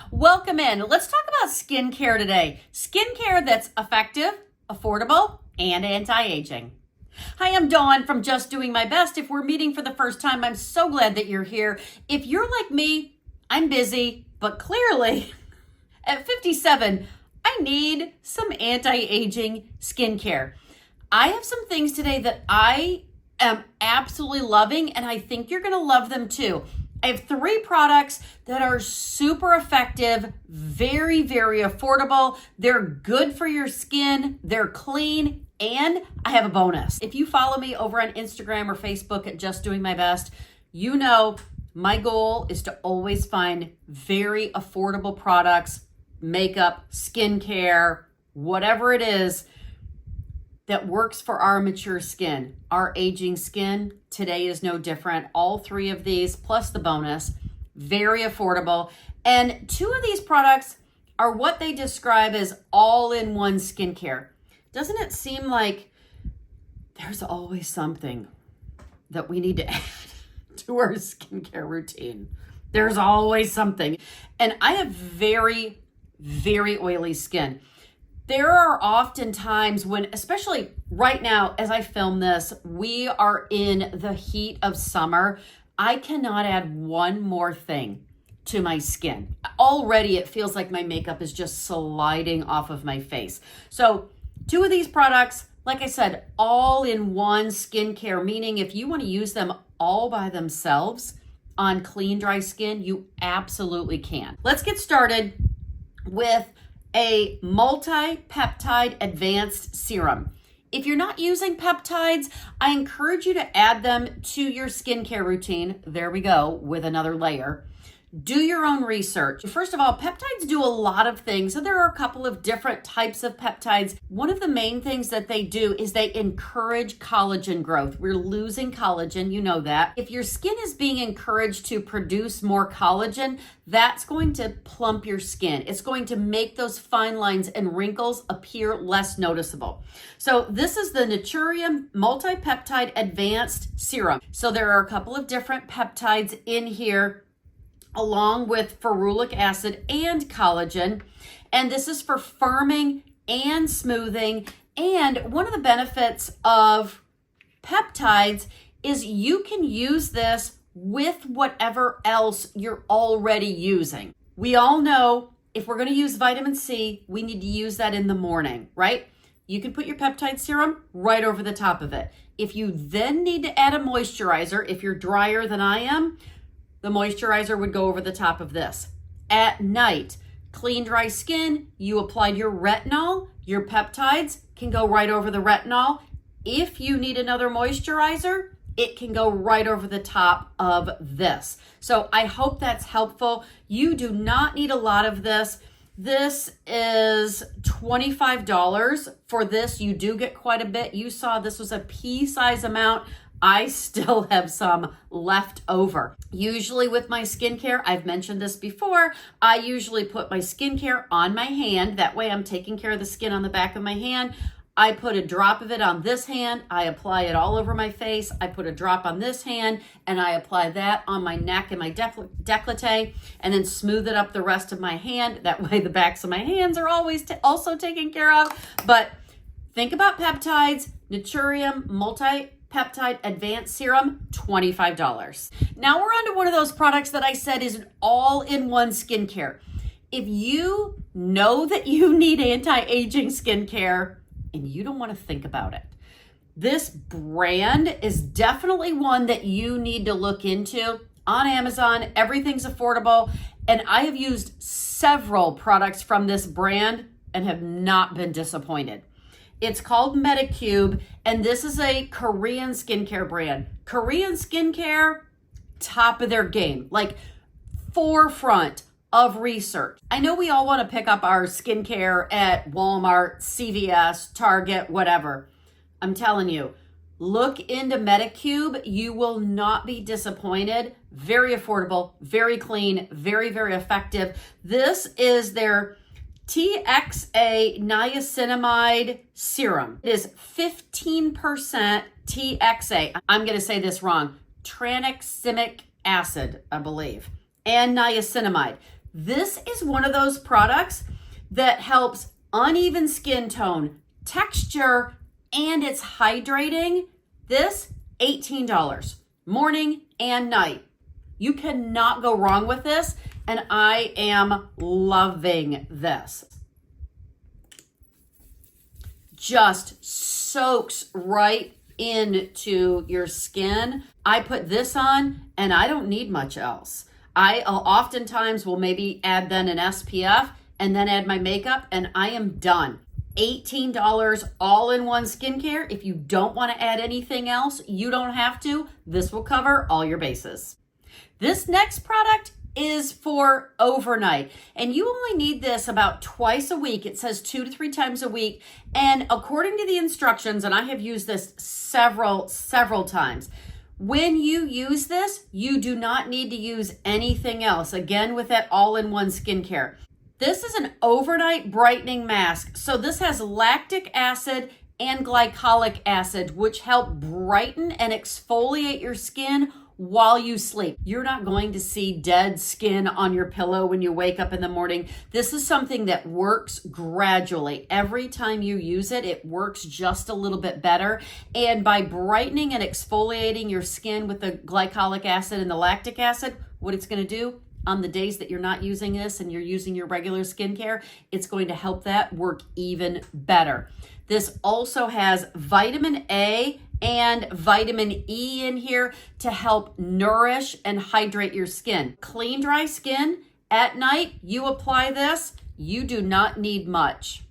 Welcome in. Let's talk about skincare today. Skincare that's effective, affordable, and anti-aging. Hi, I'm Dawn from Just Doing My Best. If we're meeting for the first time, I'm so glad that you're here. If you're like me, I'm busy, but clearly at 57, I need some anti-aging skincare. I have some things today that I am absolutely loving, and I think you're going to love them too. I have 3 products that are super effective, very, very affordable. They're good for your skin, they're clean, and I have a bonus. If you follow me over on Instagram or Facebook at Just Doing My Best, you know my goal is to always find very affordable products, makeup, skincare, whatever it is that works for our mature skin, our aging skin. Today is no different. All 3 of these, plus the bonus, very affordable. And 2 of these products are what they describe as all-in-one skincare. Doesn't it seem like there's always something that we need to add to our skincare routine? There's always something. And I have very, very oily skin. There are often times when, especially right now, as I film this, we are in the heat of summer. I cannot add one more thing to my skin. Already it feels like my makeup is just sliding off of my face. So 2 of these products, like I said, all in one skincare, meaning if you want to use them all by themselves on clean, dry skin, you absolutely can. Let's get started with a multi-peptide advanced serum. If you're not using peptides, I encourage you to add them to your skincare routine. There we go, with another layer. Do your own research. First of all, peptides do a lot of things. So there are a couple of different types of peptides. One of the main things that they do is they encourage collagen growth. We're losing collagen, you know that. If your skin is being encouraged to produce more collagen, that's going to plump your skin. It's going to make those fine lines and wrinkles appear less noticeable. So this is the Naturium Multi-peptide Advanced Serum. So there are a couple of different peptides in here, along with ferulic acid and collagen. And this is for firming and smoothing. And one of the benefits of peptides is you can use this with whatever else you're already using. We all know if we're going to use vitamin C, we need to use that in the morning, right? You can put your peptide serum right over the top of it. If you then need to add a moisturizer, if you're drier than I am, the moisturizer would go over the top of this. At night, clean, dry skin, you applied your retinol, your peptides can go right over the retinol. If you need another moisturizer, it can go right over the top of this. So I hope that's helpful. You do not need a lot of this. This is $25 for this. You do get quite a bit. You saw this was a pea-size amount. I still have some left over. Usually with my skincare, I've mentioned this before, I usually put my skincare on my hand. That way I'm taking care of the skin on the back of my hand. I put a drop of it on this hand. I apply it all over my face. I put a drop on this hand and I apply that on my neck and my décolleté and then smooth it up the rest of my hand. That way the backs of my hands are always also taken care of. But think about peptides, Naturium Multi-peptide Advanced Serum, $25. Now we're on to one of those products that I said is an all-in-one skincare. If you know that you need anti-aging skincare and you don't want to think about it, this brand is definitely one that you need to look into. On Amazon, everything's affordable, and I have used several products from this brand and have not been disappointed. It's called Medicube, and this is a Korean skincare brand. Korean skincare, top of their game, like forefront of research. I know we all want to pick up our skincare at Walmart, CVS, Target, whatever. I'm telling you, look into Medicube. You will not be disappointed. Very affordable, very clean, very, very effective. This is their TXA niacinamide serum. It is 15% TXA. I'm going to say this wrong. Tranexamic acid, I believe, and niacinamide. This is one of those products that helps uneven skin tone, texture, and it's hydrating. This, $18, morning and night. You cannot go wrong with this, and I am loving this. Just soaks right into your skin. I put this on and I don't need much else. I oftentimes will maybe add then an SPF and then add my makeup and I am done. $18 all-in-one skincare. If you don't want to add anything else, you don't have to. This will cover all your bases. This next product is for overnight, and you only need this about twice a week. It says 2 to 3 times a week, and according to the instructions, and I have used this several times, when you use this, you do not need to use anything else. Again, with that all-in-one skincare. This is an overnight brightening mask. So this has lactic acid and glycolic acid, which help brighten and exfoliate your skin while you sleep. You're not going to see dead skin on your pillow when you wake up in the morning. This is something that works gradually. Every time you use it, it works just a little bit better. And by brightening and exfoliating your skin with the glycolic acid and the lactic acid, what it's going to do on the days that you're not using this and you're using your regular skincare, it's going to help that work even better. This also has vitamin A and vitamin E in here to help nourish and hydrate your skin. Clean, dry skin at night, you apply this, you do not need much.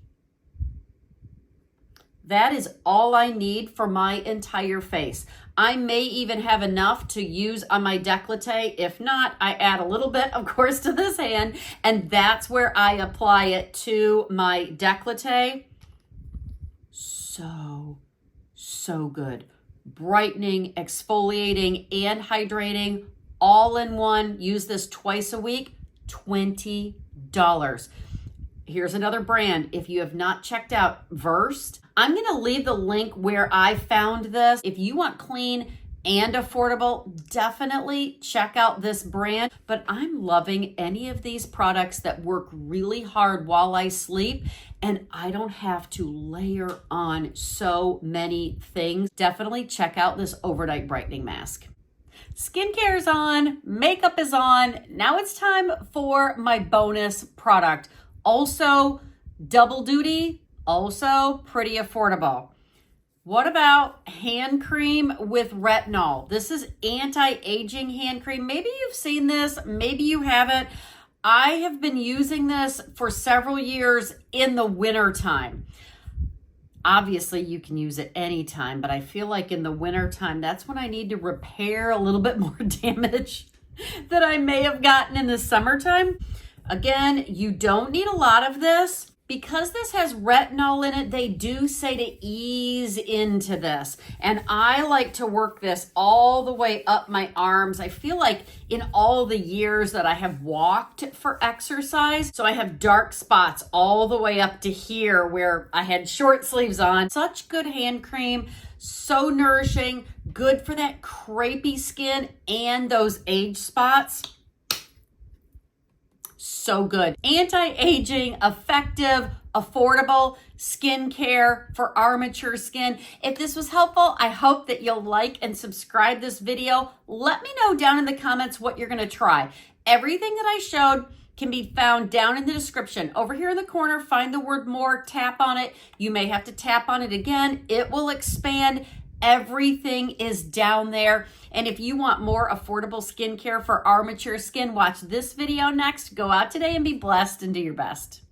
That is all I need for my entire face. I may even have enough to use on my décolleté. If not, I add a little bit, of course, to this hand, and that's where I apply it to my décolleté. So good. Brightening, exfoliating, and hydrating all in one. Use this twice a week, $20. Here's another brand. If you have not checked out Versed, I'm going to leave the link where I found this. If you want clean and affordable, definitely check out this brand. But I'm loving any of these products that work really hard while I sleep, and I don't have to layer on so many things. Definitely check out this overnight brightening mask. Skincare is on, makeup is on. Now it's time for my bonus product. Also double duty, also pretty affordable. What about hand cream with retinol? This is anti-aging hand cream. Maybe you've seen this, maybe you haven't. I have been using this for several years in the winter time. Obviously, you can use it anytime, but I feel like in the winter time, that's when I need to repair a little bit more damage that I may have gotten in the summertime. Again, you don't need a lot of this. Because this has retinol in it, they do say to ease into this. And I like to work this all the way up my arms. I feel like in all the years that I have walked for exercise, so I have dark spots all the way up to here where I had short sleeves on. Such good hand cream, so nourishing, good for that crepey skin and those age spots. So good. Anti-aging, effective, affordable skincare for our mature skin. If this was helpful, I hope that you'll like and subscribe this video. Let me know down in the comments what you're going to try. Everything that I showed can be found down in the description. Over here in the corner, find the word more, tap on it. You may have to tap on it again. It will expand. Everything is down there. And if you want more affordable skincare for our mature skin, watch this video next. Go out today and be blessed and do your best.